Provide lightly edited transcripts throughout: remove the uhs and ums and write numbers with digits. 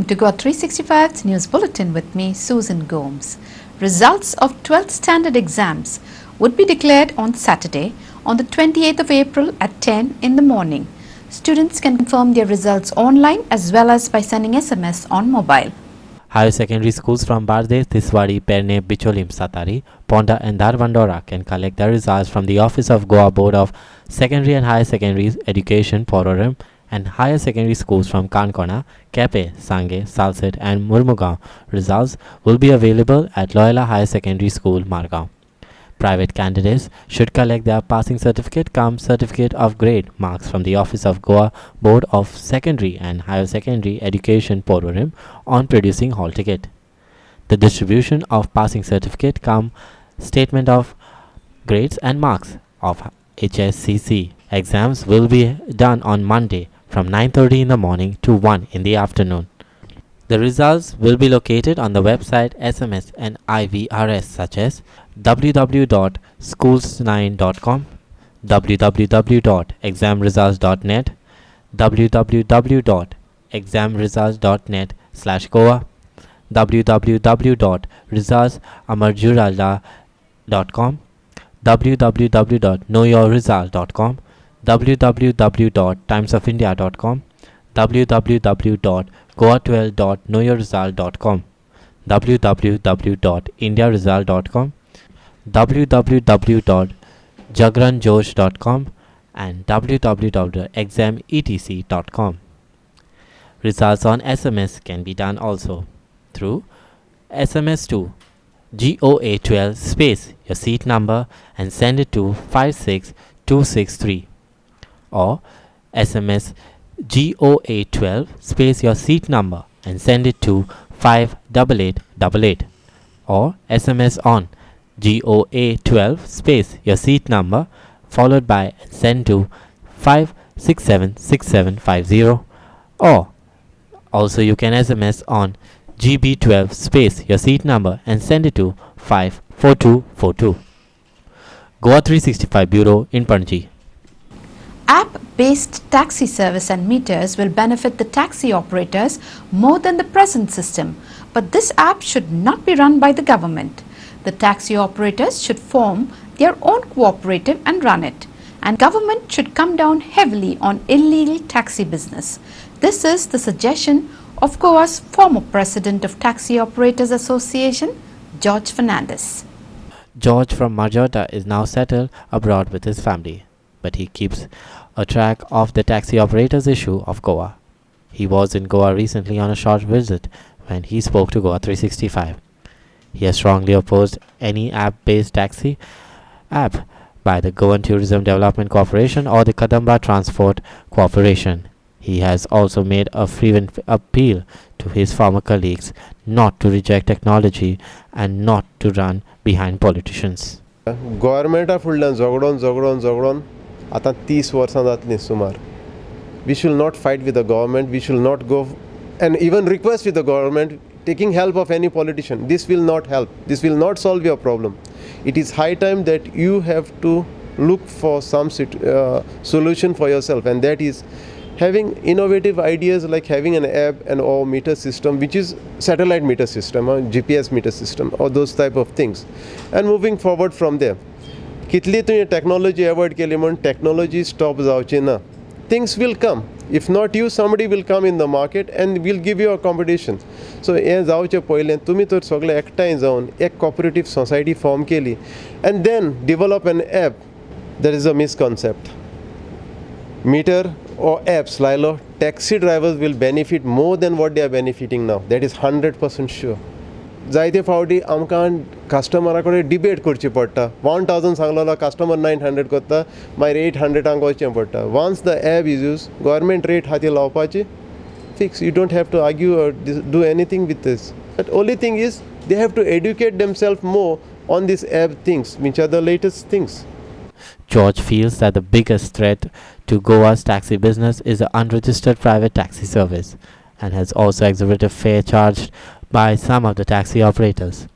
to GOA365's News Bulletin with me, Susan Gomes. Results of 12th Standard exams would be declared on Saturday, on the 28th of April at 10 in the morning. Students can confirm their results online as well as by sending SMS on mobile. Higher secondary schools from Bardesh, Tiswadi, Perne, Bicholim, Satari, Ponda and Dharwandora can collect their results from the Office of Goa Board of Secondary and Higher Secondary Education, Pororim, and higher secondary schools from Kankona, Kepe, Sange, Salset and Murmugaon. Results will be available at Loyola Higher Secondary School, Margaon. Private candidates should collect their passing certificate cum certificate of grade marks from the Office of Goa Board of Secondary and Higher Secondary Education, Pororim, on producing hall ticket. The distribution of passing certificate cum statement of grades and marks of HSCC exams will be done on Monday from 9:30 in the morning to 1 in the afternoon. The results will be located on the website, SMS and IVRS such as www.schools9.com, www.examresults.net, www.examresults.net/Goa, www.resultsamarjurala.com, www.knowyourresult.com, www.timesofindia.com, www.goa12.knowyourresult.com, www.indiaresult.com, www.jagranjosh.com and www.exametc.com. Results on SMS can be done also through SMS to GOA12 space your seat number and send it to 56263, or SMS GOA12 space your seat number and send it to 58888, or SMS on GOA12 space your seat number followed by and send to 5676750, or also you can SMS on GB12 space your seat number and send it to 54242. GOA365 Bureau in Panchayat. App-based taxi service and meters will benefit the taxi operators more than the present system, but this app should not be run by the government. The taxi operators should form their own cooperative and run it, and government should come down heavily on illegal taxi business. This is the suggestion of Goa's former president of Taxi Operators Association, George Fernandez. George from Majorca is now settled abroad with his family, but he keeps a track of the taxi operators issue of Goa. He was in Goa recently on a short visit when he spoke to GOA365. He has strongly opposed any app-based taxi app by the Goan Tourism Development Corporation or the Kadamba Transport Corporation. He has also made a fervent appeal to his former colleagues not to reject technology and not to run behind politicians. Government फुडल्यान झगडोन आतां 30 वर्सां जातलीं सुमार. We should not fight with the government. We should not go and even request with the government taking help of any politician. This will not help. This will not solve your problem. It is high time that you have to look for some solution for yourself, and that is having innovative ideas like having an app and or meter system, which is satellite meter system or GPS meter system or those type of things, and moving forward from there. कितली तुवें technology avoid केली म्हण technology stop जावची ना. Things will come. If not you, somebody will come in the market and will give you a competition. So हें जावचे पयलें तुमी तर सगळे एकठांय जावन एक cooperative society form केली and then develop an app. There is a misconcept. Meter or apps लायलो, taxi drivers will benefit more than what they are benefiting now. That is 100% sure. जायते फावटी आमकां कस्टमरा कडेन डिबेट करची पडटा. 1000 सांगलेलो कस्टमर 900 करता, मागीर 800 वचचें पडटा. Once the app is used, government rate हाती लावपाची, fix. You don't have to argue or do anything with this. But only thing is they have to educate themselves more on these app things, which are the latest things. George feels that the biggest threat to Goa's taxi business is the unregistered private taxi service, and has also exorbitant fare charged by some of the taxi operators.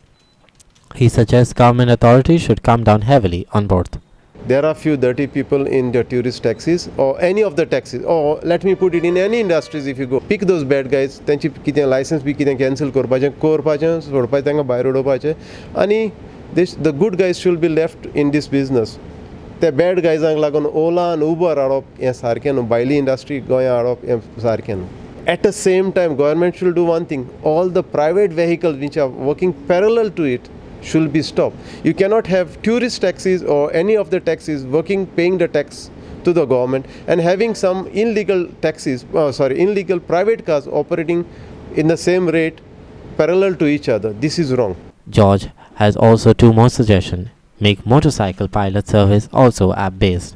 He suggests government authorities should come down heavily on both. there are few dirty people in the tourist taxis or any of the taxis, or let me put it in any industries. If you go pick those bad guys, त्यांची कितें license B कितें cancel करपाचें सोडपाचें तांकां भायर उडोवपाचें आनी the good guys should be left in this business. त्या bad गायजांक लागून ओला आनी उबर हाडप हें सारकें न्हू, भायली इंडस्ट्री गोंया हाडप हें सारकें न्हू. At the same time, government should do one thing: all the private vehicles which are working parallel to it should be stopped. You cannot have tourist taxis or any of the taxis working, paying the tax to the government, and having some illegal illegal private cars operating in the same rate parallel to each other. This is wrong. George has also two more suggestions. Make motorcycle pilot service also app-based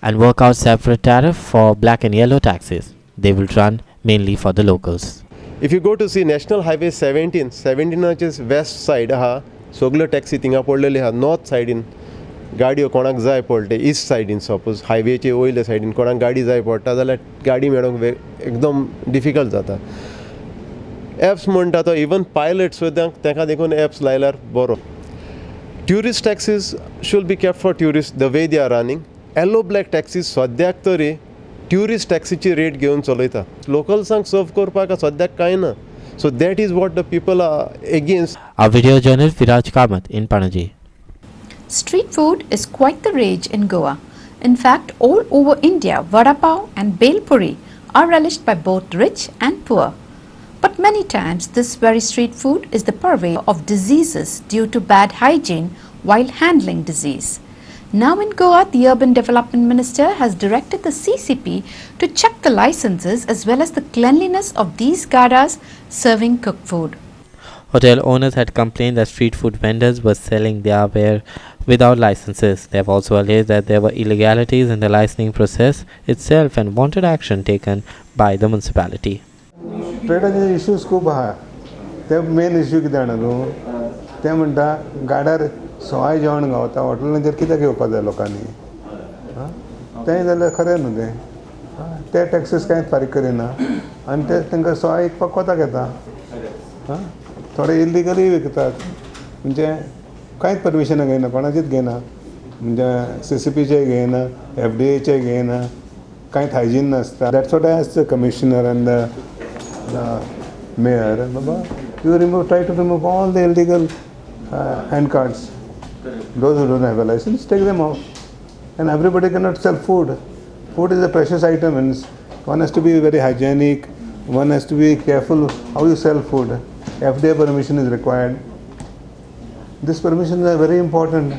and work out separate tariff for black and yellow taxis. They will run mainly for the locals. If you go to see National Highway 17 is west side सगळ्यो taxi थिंगा पडलेली आहा. North सायडीन गाडयो कोणाक जाय पडटे, east सायडीन suppose हायवेचे वयले सायडीन कोणाक गाडी जाय पडटा जाल्यार गाडी मेळोंक एकदम डिफिकल्ट जाता. एप्स म्हणटा तो इवन पायलट सुद्दां ताका देखून एप्स लायल्यार बरो. Tourist taxis should be kept for tourist the way they are running. Yellow black taxis सद्याक तरी ट्युरिस्ट टॅक्सीची रेट घेवन चलयता, लोकल्सांक सर्व करपाक सद्याक कांय ना. So that is what the people are against. Our video journalist Viraj Kamath in Panaji. Street food is quite the rage in Goa. In fact, all over India, vada pav and bel puri are relished by both rich and poor. But many times, this very street food is the purveyor of diseases due to bad hygiene while handling disease. Now in Goa, the Urban Development Minister has directed the CCP to check the licenses as well as the cleanliness of these gadas serving cooked food. Hotel owners had complained that street food vendors were selling their ware without licenses. They have also alleged that there were illegalities in the licensing process itself and wanted action taken by the municipality. ट्रेडाचे issues खूब आहा. ते main issue कितें जाणा न्हू, ते म्हणटा गाड्यार सवाय जेवण गावता, हॉटेलांचेर कित्याक येवपाक जाय लोकांनी. तें जाल्यार खरें न्हू तें. ते टॅक्सीस कांयच फारीक करिना आनी ते तांकां सवाय विकपाक कोताक येता. थोडे इल्लिगली विकतात, म्हणजे कांयच परमिशनां घेयना, कोणाचीच घेयना. म्हणजे CCPचे घेयना, FDAचे घेयना, कांयच हायजीन नासता. That's what I asked the commissioner and the mayor. Baba, you try to remove all the illegal hand cards. Those who don't have a license, take them off. And everybody cannot sell food. Food is a precious item, and one has to be very hygienic. One has to be careful how you sell food. FDA permission is required. These permissions are very important.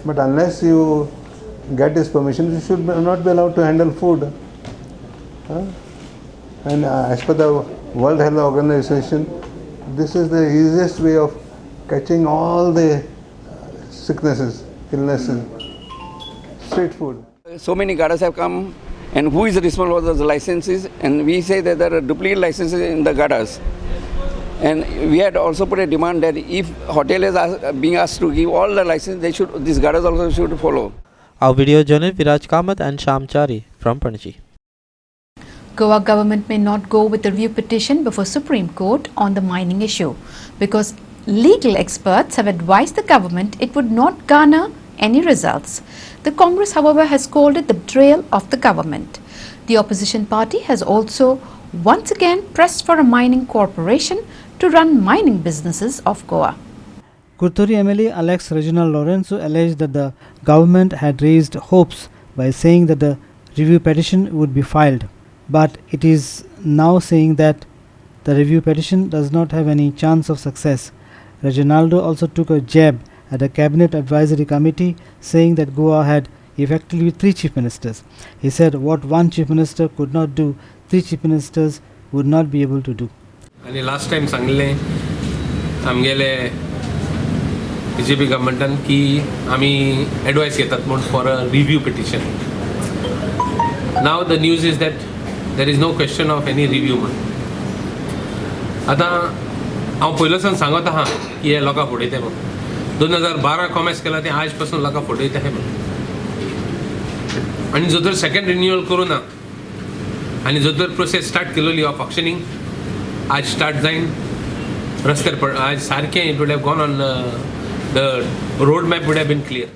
But unless you get this permission, you should not be allowed to handle food. And as per the World Health Organization, this is the easiest way of catching all the sicknesses, illnesses. Street food. So many gadas have come, and who is responsible for those licenses? And we say that there are duplicate licenses in the gadas. And we had also put a demand that if hoteliers are being asked to give all the licenses, these gadas also should follow. Our video journalist Viraj Kamath and Shamchari from Panaji. Goa government may not go with the review petition before Supreme Court on the mining issue because legal experts have advised the government it would not garner any results. The Congress, however, has called it the betrayal of the government. The opposition party has also once again pressed for a mining corporation to run mining businesses of Goa. Kurturi MLA Alex Reginald Lorenzo alleged that the government had raised hopes by saying that the review petition would be filed. But it is now saying that the review petition does not have any chance of success. Reginaldo also took a jab at the Cabinet Advisory Committee, saying that Goa had effectively 3 chief ministers. He said what one chief minister could not do, 3 chief ministers would not be able to do. आणि last time सांगले आमगेले BJP गव्हर्मेंटान की आमी advice घेतात म्हणून for a review petition. Now the news is that there is no question of any review म्हणून. आतां हांव पयलोसान सांगत आहा की हे लोकां फुडयता म्हणून. 2012 कॉमेस केला ते आज पासून लोकां फुडयता हे म्हणून. आनी जो तर सेकंड रिन्युअल करूं ना आनी जो तर प्रोसेस स्टार्ट केलेली ऑफ ऑक्शनिंग आज स्टार्ट जायन रस्त्यार आज सारकें it would have gone on the road map would have been clear.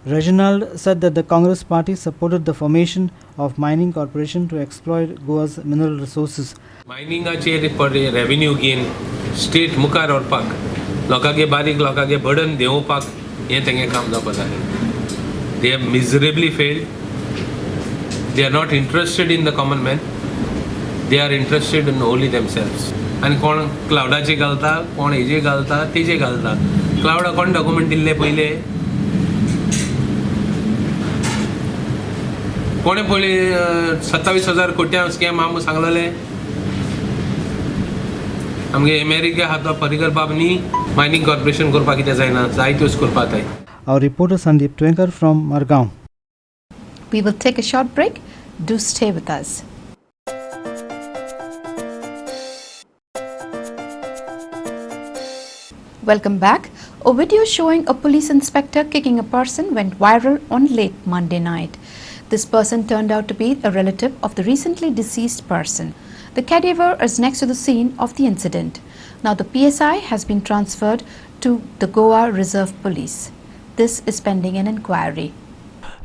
Reginald said that the Congress party supported the formation of mining corporation to exploit Goa's mineral resources. मायनिंगाचेर revenue gain state मुखार व्हरपाक लोकांगे बारीक लोकांगे burden देंवोवपाक हें तेंगे काम जावपा जाय. They have miserably failed. They are not interested in the common man. They are interested in only themselves. आनी कोण क्लाउडाचे घालता, कोण हेजे घालता, तेजे घालता. क्लाउडा कोण डॉक्युमेंट दिल्ले पयले, कोणे पयले 27,000 कोट्यां स्कॅम आमकां सांगलेले. आमगे अमेरिका हातवा परिकर बाबनी मायनिंग कॉर्पोरेशन करपाक कितें जायना, जायत्योच करपाक जाय. Our reporter Sandeep Twenkar from Margaon. We will take a short break. Do stay with us. Welcome back. A video showing a police inspector kicking a person went viral on late Monday night. This person turned out to be a relative of the recently deceased person. The cadaver is next to the scene of the incident. Now the PSI has been transferred to the Goa Reserve Police. This is pending an inquiry.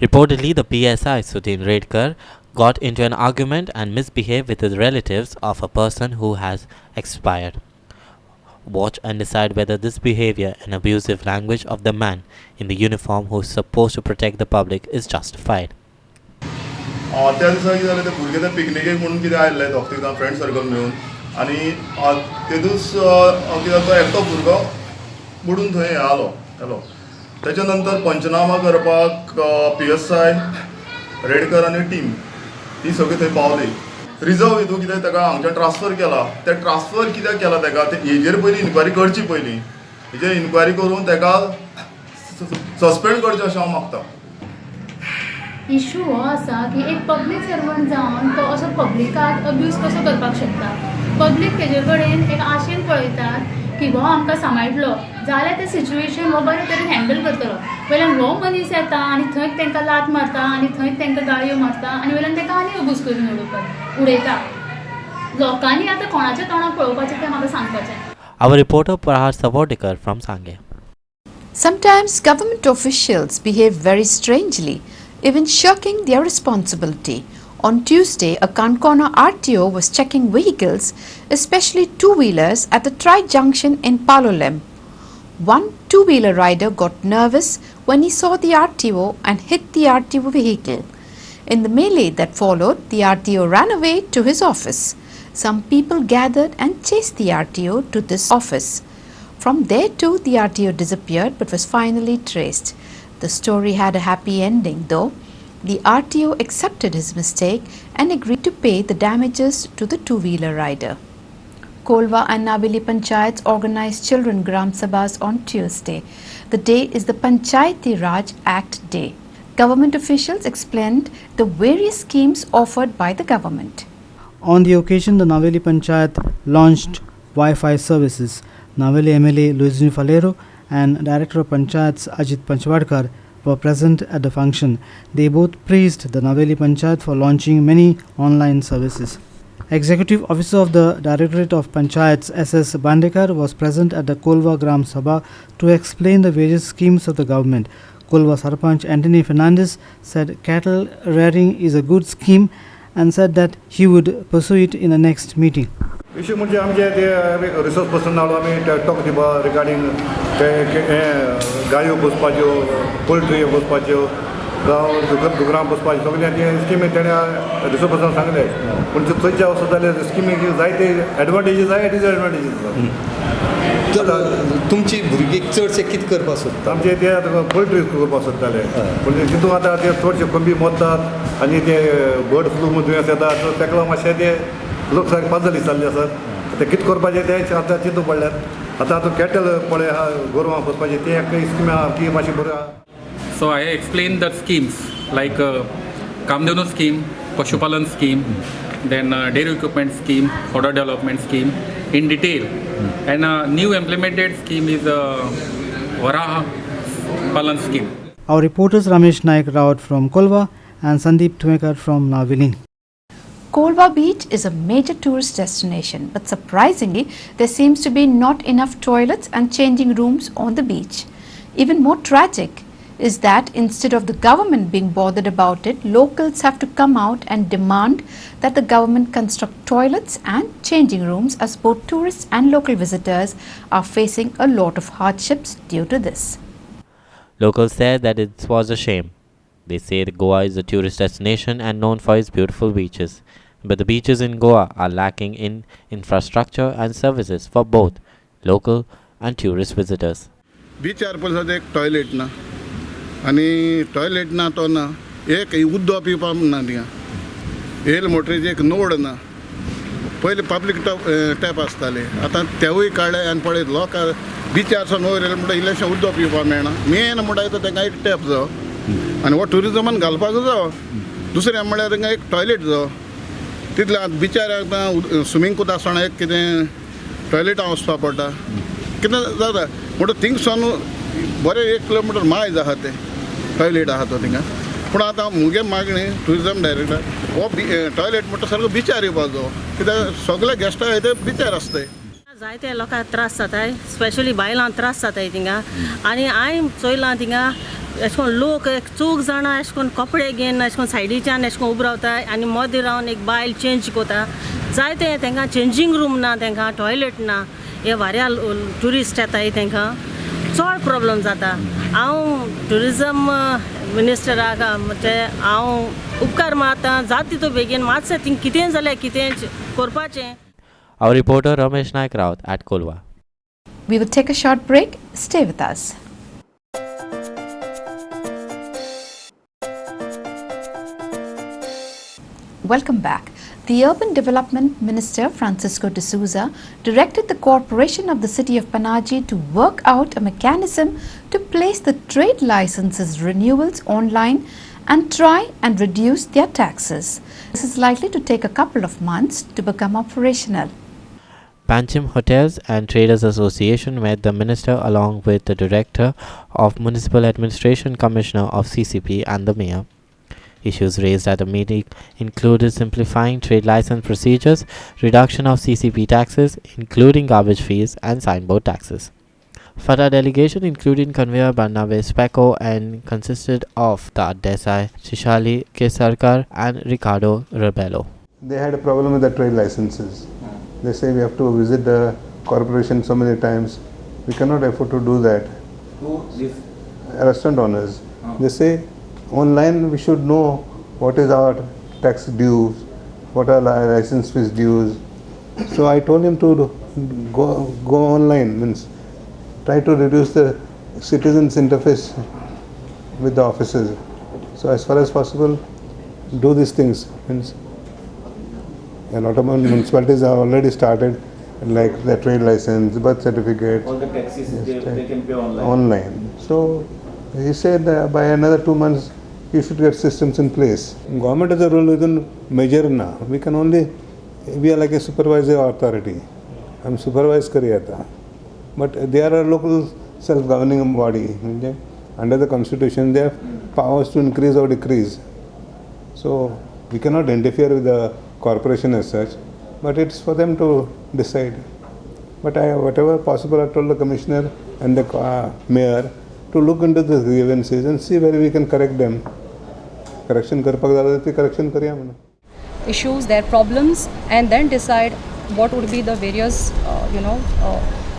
Reportedly, the PSI, Sudin Redkar, got into an argument and misbehaved with the relatives of a person who has expired. Watch and decide whether this behavior and abusive language of the man in the uniform who is supposed to protect the public is justified. त्या दिसा कितें जालें, ते भुरगे ते पिकनिकेक म्हणून कितें आयल्ले दोग फ्रेंड सर्कल मेळून, आनी तेदूच कितें तो एकटो भुरगो बुडून थंय येलो. तेच्या नंतर पंचनामा करपाक PSI रेडकर आनी टीम ती सगळी थंय पावली. रिजर्व हितून कितें ताका हांगच्यान ट्रान्सफर केला. ते ट्रान्सफर कित्याक केला ताका, ते हेजेर पयलीं इन्क्वायरी करची पयलीं. हेजेर इन्क्वायरी करून ताका सस्पेंड करचें अशें हांव मागतां. इशू हो आसा की एक पब्लीक सर्वंट जावन तो असो पब्लिकाक अब्यूज कसो करपाक शकता. पब्लीक तेजे कडेन एक आशेन पळयतात की हो आमकां सांबाळटलो, जाल्यार ते सिच्युएशन हो बरे तरेन हँडल करतलो. वयल्यान हो मनीस येता आनी थंय तांकां लात मारता आनी थंय तांकां गाळयो मारता आनी वयल्यान तांकां आनी अब्यूज करून उडयता. लोकांनी आतां कोणाच्या तोंडाक पळोवपाचें तें म्हाका सांगपाचें. Our reporter Prahar Savodikar from Sange. Sometimes government officials behave very strangely, even shirking their responsibility. On Tuesday, a Kankona RTO was checking vehicles, especially two-wheelers, at the Tri-Junction in Palolem. One two-wheeler rider got nervous when he saw the RTO and hit the RTO vehicle. In the melee that followed, the RTO ran away to his office. Some people gathered and chased the RTO to this office. From there too, the RTO disappeared but was finally traced. The story had a happy ending though. The RTO accepted his mistake and agreed to pay the damages to the two-wheeler rider. Colva and Navili Panchayats organized children Gram Sabhas on Tuesday. The day is the Panchayati Raj Act Day. Government officials explained the various schemes offered by the government. On the occasion, the Navili Panchayat launched Wi-Fi services. Navili MLA Luizin Falero and Director of Panchayats Ajit Panchwadkar were present at the function. They both praised the Navili Panchayat for launching many online services. Executive Officer of the Directorate of Panchayats SS Bandekar was present at the Colva Gram Sabha to explain the various schemes of the government. Colva Sarpanch Anthony Fernandez said cattle rearing is a good scheme and said that he would pursue it in the next meeting. Issue म्हणजे आमचे ते resource person हाडून आमी talk दिवपा regarding गायो पोसपाच्यो, poultry पोसपाच्यो, जावं दुकरां पोसपाच्यो सगळे ते स्किमी तेणे रिसोर्स पर्सन सांगले. पूण थंयच्या वचत जाल्यार स्किमीक जायते एडवांटेजीस आसात, डिसएडवांटेजीस आसात. तुमची भुरगीं चडशे कितें करपाक सोदता? आमचे ते पोल्ट्री करपाक सोदताले, पूण तितून आतां ते चडशे कमी मोडटात आनी ते बर्ड फ्लू दुयेंस येता, सो ताका लागून मातशें ते लोक सारके पाजल दिसताले आसात. ते कितें करपाचें तें आतां चिंतूंक पडल्यात. आतां कॅटल पळय आहा गोरवां पोसपाचें तें एक स्कीम आहा ती मातशी बरी आहा. So I explained the schemes like Kamdenu scheme, Pashupalan scheme, then dairy equipment scheme, fodder development scheme in detail. And a new implemented scheme is Varaha Palan scheme. Our reporters Ramesh Naik Rawat from Colva and Sandeep Twenkar from Navili. Colva Beach is a major tourist destination, but surprisingly, there seems to be not enough toilets and changing rooms on the beach. Even more tragic is that instead of the government being bothered about it, locals have to come out and demand that the government construct toilets and changing rooms, as both tourists and local visitors are facing a lot of hardships due to this. Locals said that it was a shame. They say that Goa is a tourist destination and known for its beautiful beaches. But the beaches in Goa are lacking in infrastructure and services for both local and tourist visitors. बीच पळय एक toilet ना आनी toilet ना तो ना एक उदो पिवपा ना थिंगा येल मोटरीचे एक नोड ना पयलीं पब्लीक टॅप आसताले आतां तेवूय काडले आनी पळय लोक बिचारसून वयर येले म्हणटा इल्लेशें उदो पिवपा मेळना मेन म्हणटा तो तांकां एक टॅप जावो आनी हो ट्युरिजमान घालपाक जावो दुसरें म्हणल्यार तांकां एक टॉयलेट जावो तितलें बिचाऱ्याक स्विमींग कूद आसतना एक कितें टॉयलेटां वचपा पडटा कितें जाता म्हणटा थिंगसून बरें 1 किलोमिटर मायज आहा ते टॉयलेट आहा तो थिंगा पूण आतां मुगे मागणी ट्युरिजम डायरेक्टर हो टॉयलेट म्हणटा सारको बिचार येवपाक जावो कित्याक सगळे गेस्टां आहाय ते बिचार आसताय जायते लोकांक त्रास जाताय स्पेशली बायलांक त्रास जाताय थिंगा आनी हांवें चोयलां थिंगा अशें करून लोक एक 2 जाणां अशें करून कपडे घेवन अशें करून सायडीच्यान अशें करून उबो रावताय आनी मदें रावन एक बायल चेंज कोता जायते तांकां चेंजींग रूम ना तांकां टॉयलेट ना हे वाऱ्या ट्युरिस्ट येताय तांकां चड प्रॉब्लम जाता हांव ट्युरिजम मिनिस्टराक म्हणजे हांव उपकार मारतां जाता तितू बेगीन मातशें थिंग कितें जाल्यार कितें करपाचें. Our reporter Ramesh Naik Raut at Colva. We will take a short break. Stay with us. Welcome back. The Urban Development Minister Francisco de Souza directed the Corporation of the City of Panaji to work out a mechanism to place the trade licenses renewals online and try and reduce their taxes. This is likely to take a couple of months to become operational. Panchayat Hotels and Traders Association met the minister along with the director of Municipal Administration, Commissioner of CCP and the mayor. Issues raised at the meeting included simplifying trade license procedures, reduction of CCP taxes, including garbage fees and signboard taxes. FATA delegation, including conveyor Barnabas Pecco, and consisted of Tad Desai, Shishali Kesarkar and Ricardo Rebello. They had a problem with the trade licenses. They say we have to visit the corporation so many times. We cannot afford to do that. Who? This? Restaurant owners. They say online we should know what is our tax dues, what are our license fees dues. So I told him to go online, means try to reduce the citizens interface with the offices. So as far as possible, do these things. Means a lot of municipalities have already started, like the trade license, birth certificate. All the taxes they can pay online. Online. So he said by another 2 months you should get systems in place. Government as a rule we can measure now. We are like a supervisory authority. I'm supervised kariyata. But they are a local self-governing body. Under the constitution they have powers to increase or decrease. So we cannot interfere with the corporation as such, but it's for them to decide. But whatever possible, I told the commissioner and the mayor to look into the grievances and see where we can correct them. Correction karpak zyada thi correction kariya mana. Issues, their problems, and then decide what would be the various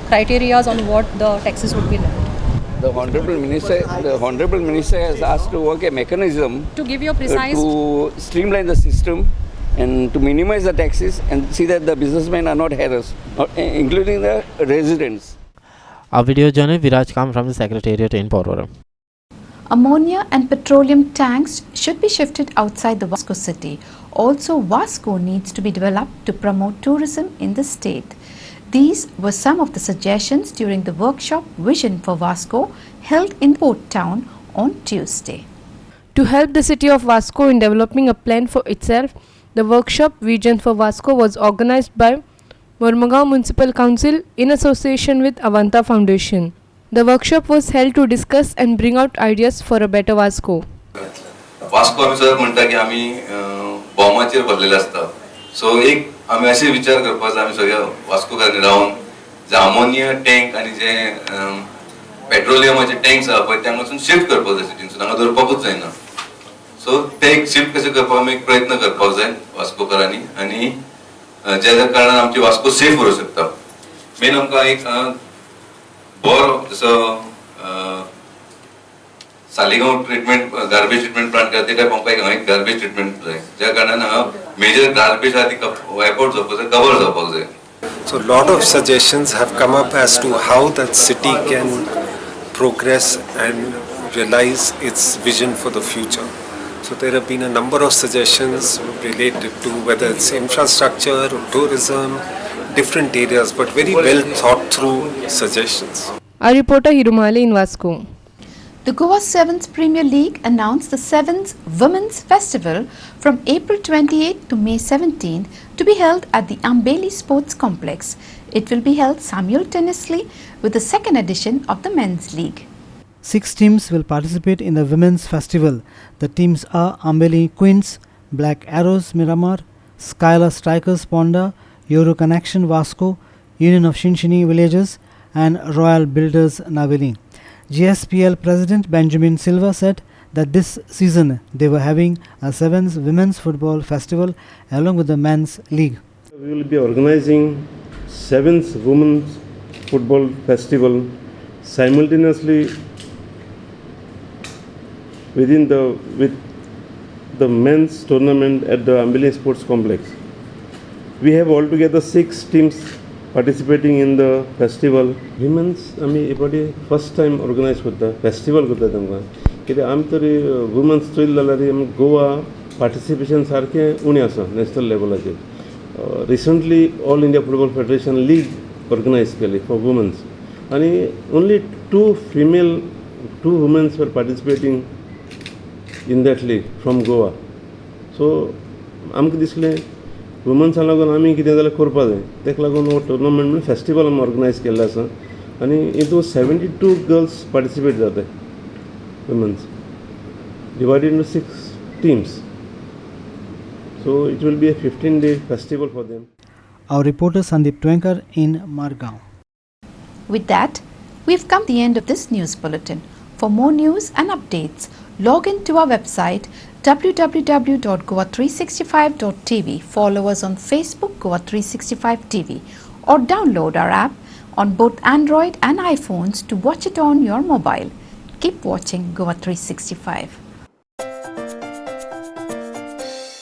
criteria on what the taxes would be levied. The honorable minister has asked to work a mechanism to give you a precise to streamline the system and to minimize the taxes and see that the businessmen are not harassed, including the residents. Our video journalist Viraj Kam from the Secretariat in Pororam. Ammonia and petroleum tanks should be shifted outside the Vasco city. Also, Vasco needs to be developed to promote tourism in the state. These were some of the suggestions during the workshop Vision for Vasco held in Port Town on Tuesday. To help the city of Vasco in developing a plan for itself, the workshop Vision for Vasco was organized by Mormugao Municipal Council in association with Avanta Foundation. The workshop was held to discuss and bring out ideas for a better Vasco. Vasco आमी sir म्हणटा की आमी बॉम्बाचेर भरलेले आसता सो एक आमी अशें विचार करपाचो आमी सगळ्या वास्कोकारांनी रावन जे अमोनिया टँक आनी जे पेट्रोलियमाचे टँक्स आहा पळय त्या वचून शिफ्ट करपाक जाय सिटीन, सो तांकां दवरपाकूच जायना. सो ते एक शिफ्ट कशें करपाक आमी एक प्रयत्न करपाक जाय वास्कोकारांनी, आनी ज्या कारणान आमची वास्को सेफ उरूंक शकता. मेन आमकां एक बरो जसो Saligao treatment garbage treatment plant करता त्या टायप आमकां एक गार्बेज ट्रिटमेंट जाय, ज्या कारणान हांगा मेजर गार्बेज आहा ती वायप आउट जावपाक जाय, कवर जावपाक जाय. So a lot of suggestions have come up as to how that city can progress and realize its vision for the future. So there have been a number of suggestions related to whether it's infrastructure or tourism, different areas, but very well thought through suggestions. Our reporter Hirumale in Vasco. The Goa 7th Premier League announced the 7th Women's Festival from April 28 to May 17 to be held at the Ambeli Sports Complex. It will be held simultaneously with the second edition of the Men's League. 6 teams will participate in the Women's Festival. The teams are Ambeli Queens, Black Arrows Miramar, Skylar Strikers Ponda, Euro Connection Vasco, Union of Shinshini Villages and Royal Builders Naveli. GSPL President Benjamin Silva said that this season they were having a 7th Women's Football Festival along with the Men's League. We will be organizing 7th Women's Football Festival simultaneously with the men's tournament at the Ambeli Sports Complex. We have altogether 6 teams participating in the festival. Women's आमी एपाटी first time organise करता festival करता तांकां, कित्याक आमी तरी women's चोयले जाल्यार आमी Goa participation सारकें उणें आसा नॅशनल लेवलाचेर. Recently all India football federation league organise केली फॉर वुमन्स, आनी only 2 womens were participating in that league from Goa. So आमकां दिसलें वुमन्सां लागून आमी कितें जाल्यार करपा जाय, ताका लागून हो टुर्नामेंट म्हणून फेस्टिवल आमी ऑर्गनायज केल्लो आसा, आनी हितून 72 गर्ल्स पार्टिसिपेट जातात women's, divided into 6 teams. So it will be a 15-day festival for them. Our reporter Sandeep Twenkar in Margaon. With that, we've come to the end of this news bulletin. For more news and updates, log in to our website www.goa365.tv, follow us on Facebook Goa365 TV, or download our app on both Android and iPhones to watch it on your mobile. Keep watching Goa365.